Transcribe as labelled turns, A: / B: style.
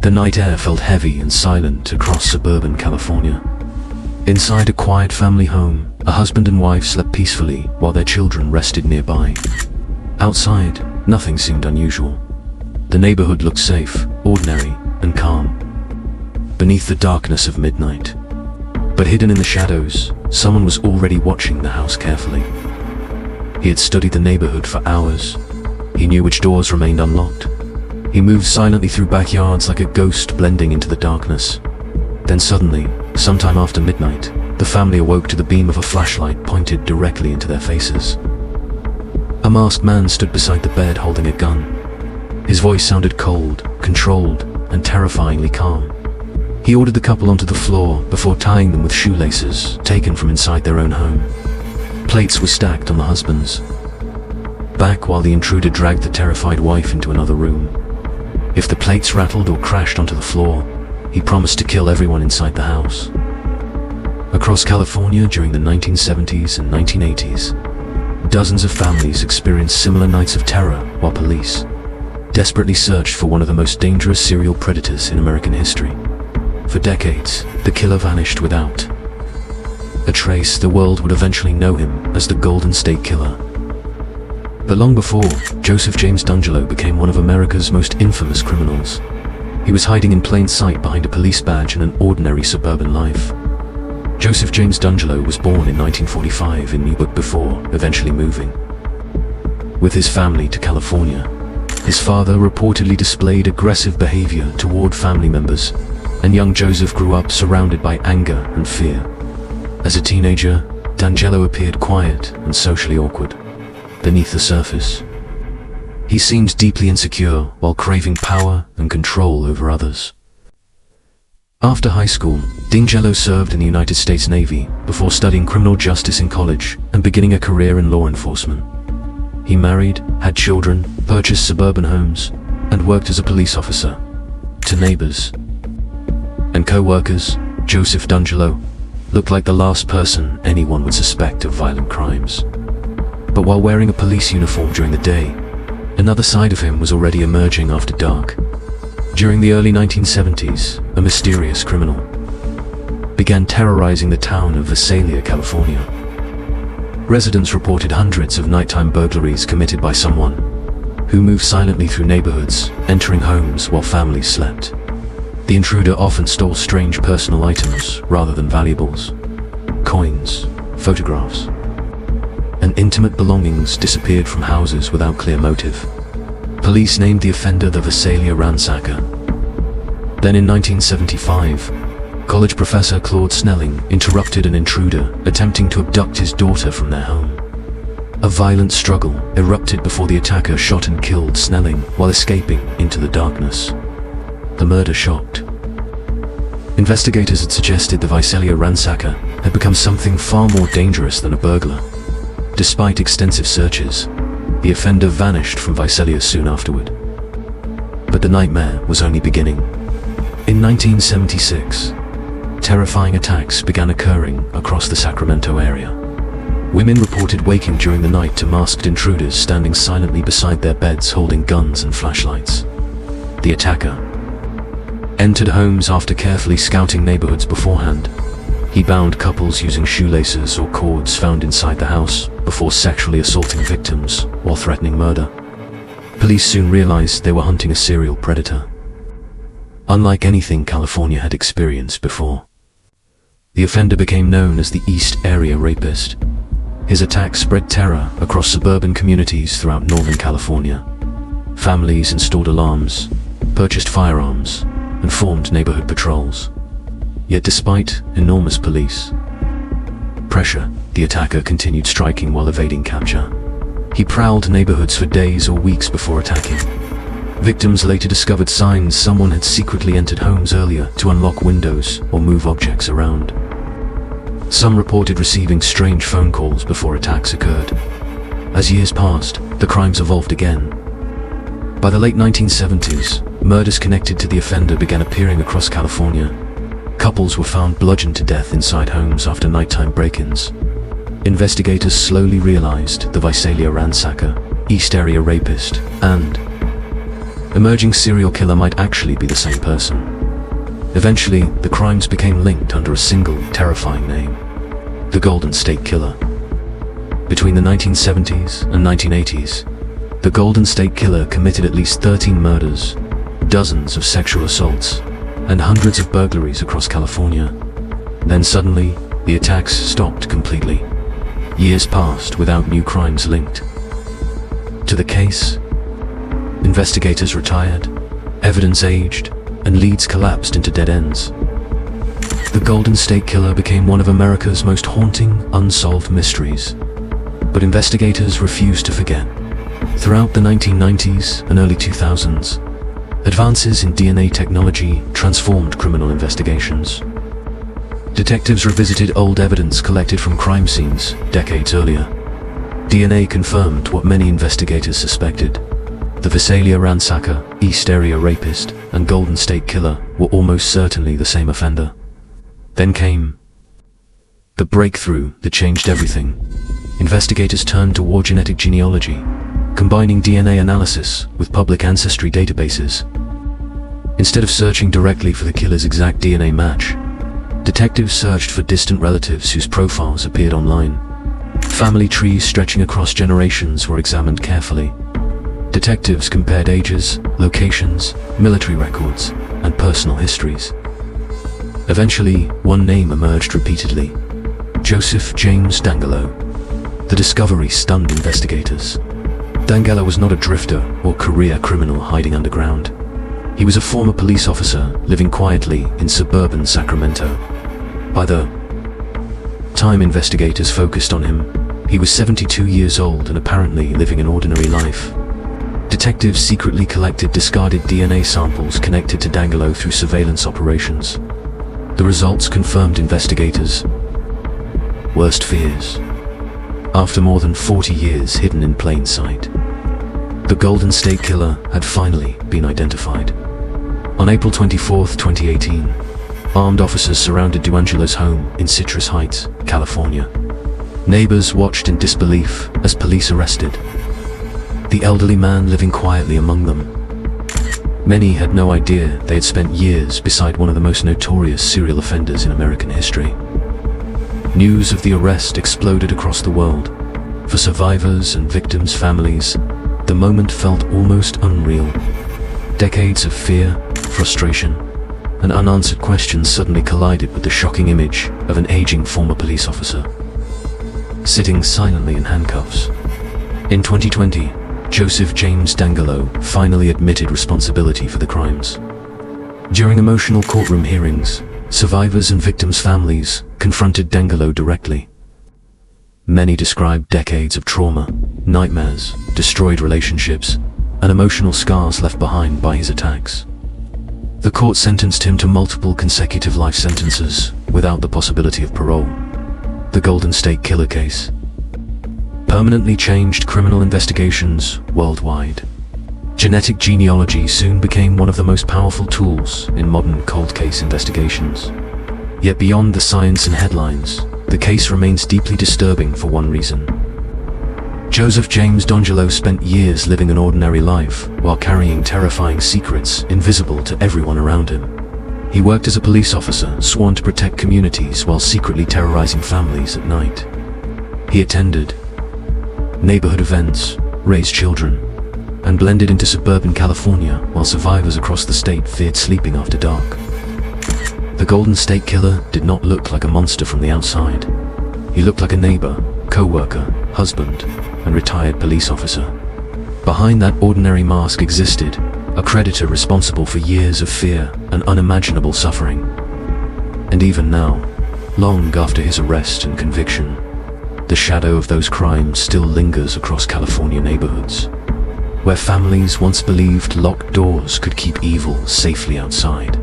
A: The night air felt heavy and silent across suburban California. Inside a quiet family home, a husband and wife slept peacefully while their children rested nearby. Outside, nothing seemed unusual. The neighborhood looked safe, ordinary, and calm. Beneath the darkness of midnight, but hidden in the shadows, someone was already watching the house carefully. He had studied the neighborhood for hours. He knew which doors remained unlocked. He moved silently through backyards like a ghost blending into the darkness. Then suddenly, sometime after midnight, the family awoke to the beam of a flashlight pointed directly into their faces. A masked man stood beside the bed holding a gun. His voice sounded cold, controlled, and terrifyingly calm. He ordered the couple onto the floor before tying them with shoelaces taken from inside their own home. Plates were stacked on the husband's back while the intruder dragged the terrified wife into another room. If the plates rattled or crashed onto the floor, he promised to kill everyone inside the house. Across California during the 1970s and 1980s, dozens of families experienced similar nights of terror while police desperately searched for one of the most dangerous serial predators in American history. For decades, the killer vanished without a trace. The world would eventually know him as the Golden State Killer. But long before, Joseph James D'Angelo became one of America's most infamous criminals. He was hiding in plain sight behind a police badge in an ordinary suburban life. Joseph James D'Angelo was born in 1945 in Newburgh before eventually moving with his family to California. His father reportedly displayed aggressive behavior toward family members, and young Joseph grew up surrounded by anger and fear. As a teenager, D'Angelo appeared quiet and socially awkward. Beneath the surface, he seemed deeply insecure while craving power and control over others. After high school, D'Angelo served in the United States Navy before studying criminal justice in college and beginning a career in law enforcement. He married, had children, purchased suburban homes, and worked as a police officer. To neighbors and co-workers, Joseph D'Angelo looked like the last person anyone would suspect of violent crimes. But while wearing a police uniform during the day, another side of him was already emerging after dark. During the early 1970s, a mysterious criminal began terrorizing the town of Visalia, California. Residents reported hundreds of nighttime burglaries committed by someone who moved silently through neighborhoods, entering homes while families slept. The intruder often stole strange personal items rather than valuables. Coins, photographs, and intimate belongings disappeared from houses without clear motive. Police named the offender the Visalia Ransacker. Then in 1975, college professor Claude Snelling interrupted an intruder attempting to abduct his daughter from their home. A violent struggle erupted before the attacker shot and killed Snelling while escaping into the darkness. The murder shocked. Investigators had suggested the Visalia Ransacker had become something far more dangerous than a burglar. Despite extensive searches, the offender vanished from Visalia soon afterward. But the nightmare was only beginning. In 1976, terrifying attacks began occurring across the Sacramento area. Women reported waking during the night to masked intruders standing silently beside their beds holding guns and flashlights. The attacker entered homes after carefully scouting neighborhoods beforehand. He bound couples using shoelaces or cords found inside the house before sexually assaulting victims while threatening murder. Police soon realized they were hunting a serial predator, unlike anything California had experienced before. The offender became known as the Area Rapist. His attacks spread terror across suburban communities throughout Northern California. Families installed alarms, purchased firearms, and formed neighborhood patrols. Yet despite enormous police pressure, the attacker continued striking while evading capture. He prowled neighborhoods for days or weeks before attacking. Victims later discovered signs someone had secretly entered homes earlier to unlock windows or move objects around. Some reported receiving strange phone calls before attacks occurred. As years passed, the crimes evolved again. By the late 1970s, murders connected to the offender began appearing across California. Couples were found bludgeoned to death inside homes after nighttime break-ins. Investigators slowly realized the Visalia Ransacker, Area Rapist, and emerging serial killer might actually be the same person. Eventually, the crimes became linked under a single, terrifying name: the Golden State Killer. Between the 1970s and 1980s, the Golden State Killer committed at least 13 murders, dozens of sexual assaults, and hundreds of burglaries across California. Then suddenly, the attacks stopped completely. Years passed without new crimes linked to the case. Investigators retired, evidence aged, and leads collapsed into dead ends. The Golden State Killer became one of America's most haunting, unsolved mysteries. But investigators refused to forget. Throughout the 1990s and early 2000s, advances in DNA technology transformed criminal investigations. Detectives revisited old evidence collected from crime scenes decades earlier. DNA confirmed what many investigators suspected. The Visalia Ransacker, East Area Rapist, and Golden State Killer were almost certainly the same offender. Then came the breakthrough that changed everything. Investigators turned toward genetic genealogy, combining DNA analysis with public ancestry databases. Instead of searching directly for the killer's exact DNA match, detectives searched for distant relatives whose profiles appeared online. Family trees stretching across generations were examined carefully. Detectives compared ages, locations, military records, and personal histories. Eventually, one name emerged repeatedly: Joseph James D'Angelo. The discovery stunned investigators. D'Angelo was not a drifter or career criminal hiding underground. He was a former police officer living quietly in suburban Sacramento. By the time investigators focused on him, he was 72 years old and apparently living an ordinary life. Detectives secretly collected discarded DNA samples connected to D'Angelo through surveillance operations. The results confirmed investigators' worst fears. After more than 40 years hidden in plain sight, the Golden State Killer had finally been identified. On April 24, 2018, armed officers surrounded D'Angelo's home in Citrus Heights, California. Neighbors watched in disbelief as police arrested the elderly man living quietly among them. Many had no idea they had spent years beside one of the most notorious serial offenders in American history. News of the arrest exploded across the world. For survivors and victims' families, the moment felt almost unreal. Decades of fear, frustration, and unanswered questions suddenly collided with the shocking image of an aging former police officer, sitting silently in handcuffs. In 2020, Joseph James D'Angelo finally admitted responsibility for the crimes. During emotional courtroom hearings, survivors and victims' families confronted D'Angelo directly. Many described decades of trauma, nightmares, destroyed relationships, and emotional scars left behind by his attacks. The court sentenced him to multiple consecutive life sentences without the possibility of parole. The Golden State Killer case permanently changed criminal investigations worldwide. Genetic genealogy soon became one of the most powerful tools in modern cold case investigations. Yet beyond the science and headlines, the case remains deeply disturbing for one reason. Joseph James D'Angelo spent years living an ordinary life while carrying terrifying secrets invisible to everyone around him. He worked as a police officer sworn to protect communities while secretly terrorizing families at night. He attended neighborhood events, raised children, and blended into suburban California while survivors across the state feared sleeping after dark. The Golden State Killer did not look like a monster from the outside. He looked like a neighbor, co-worker, husband, and retired police officer. Behind that ordinary mask existed a predator responsible for years of fear and unimaginable suffering. And even now, long after his arrest and conviction, the shadow of those crimes still lingers across California neighborhoods, where families once believed locked doors could keep evil safely outside.